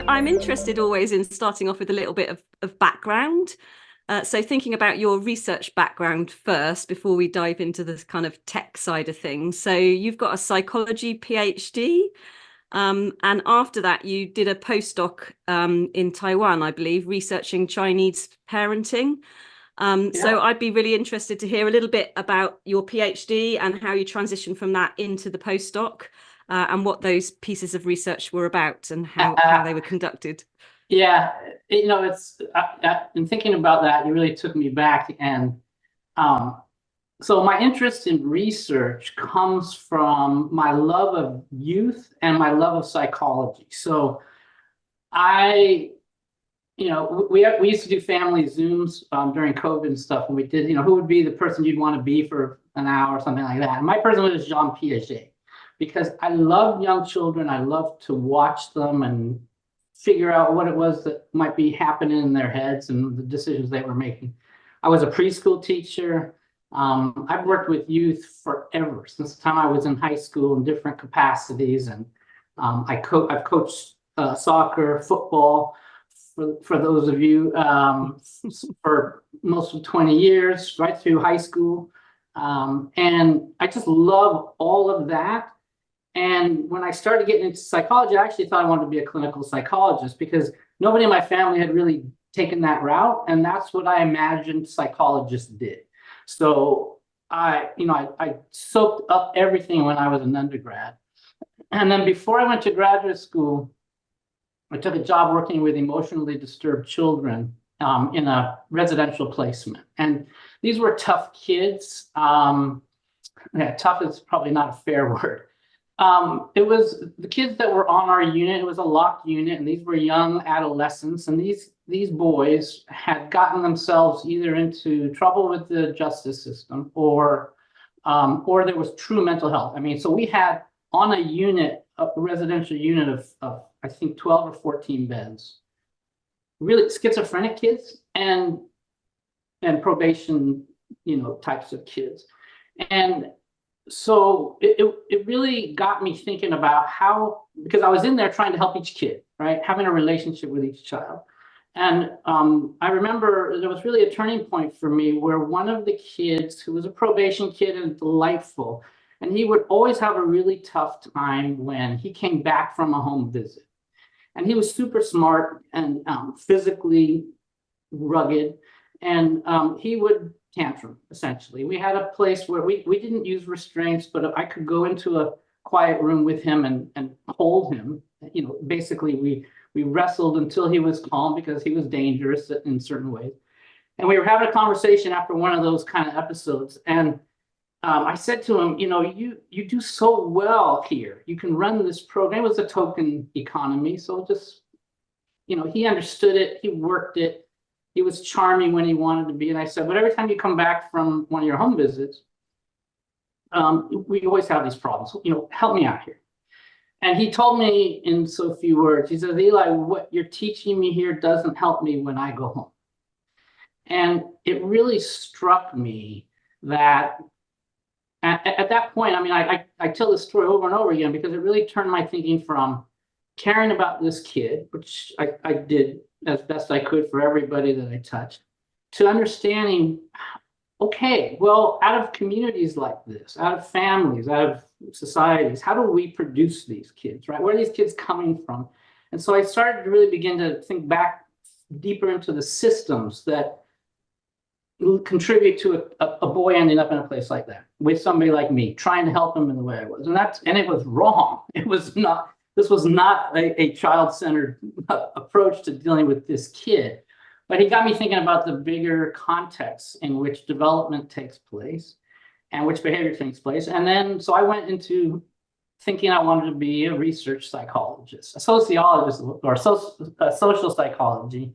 I'm interested always in starting off with a little bit of background. So thinking about your research background first before we dive into the kind of tech side of things. So you've got a psychology PhD, and after that you did a postdoc in Taiwan, I believe, researching Chinese parenting. So I'd be really interested to hear a little bit about your PhD and how you transitioned from that into the postdoc, and what those pieces of research were about and how they were conducted. Yeah, it's in thinking about that, you really took me back. And so my interest in research comes from my love of youth and my love of psychology. So we used to do family Zooms during COVID and stuff, and we did, who would be the person you'd want to be for an hour or something like that. And my person was Jean Piaget, because I love young children. I love to watch them and figure out what it was that might be happening in their heads and the decisions they were making. I was a preschool teacher. I've worked with youth forever, since the time I was in high school in different capacities. And I've coached soccer, football, for those of you, for most of 20 years, right through high school. And I just love all of that. And when I started getting into psychology, I actually thought I wanted to be a clinical psychologist, because nobody in my family had really taken that route. And that's what I imagined psychologists did. So I soaked up everything when I was an undergrad. And then before I went to graduate school, I took a job working with emotionally disturbed children in a residential placement. And these were tough kids. Tough is probably not a fair word. It was the kids that were on our unit. It was a locked unit, and these were young adolescents. And these boys had gotten themselves either into trouble with the justice system, or there was true mental health. I mean, so we had on a unit, a residential unit of I think 12 or 14 beds, really schizophrenic kids and probation, types of kids. And so it really got me thinking about how, because I was in there trying to help each kid, right? Having a relationship with each child. And I remember there was really a turning point for me where one of the kids, who was a probation kid and delightful, and he would always have a really tough time when he came back from a home visit. And he was super smart and physically rugged, and he would tantrum, essentially. We had a place where we didn't use restraints, but I could go into a quiet room with him and hold him. Basically we wrestled until he was calm, because he was dangerous in certain ways. And we were having a conversation after one of those kind of episodes. And I said to him, you do so well here. You can run this program. It was a token economy. So just, he understood it. He worked it. He was charming when he wanted to be. And I said, but every time you come back from one of your home visits, we always have these problems. Help me out here. And he told me in so few words, he says, Eli, what you're teaching me here doesn't help me when I go home. And it really struck me that at that point, I tell this story over and over again, because it really turned my thinking from caring about this kid, which I did as best I could for everybody that I touched, to understanding, okay, well, out of communities like this, out of families, out of societies, how do we produce these kids, right? Where are these kids coming from? And so I started to really begin to think back deeper into the systems that contribute to a boy ending up in a place like that with somebody like me trying to help him in the way I was. And it was wrong. This was not a child-centered approach to dealing with this kid. But he got me thinking about the bigger context in which development takes place and which behavior takes place. And then, so I went into thinking I wanted to be a research psychologist, a sociologist, or social psychology.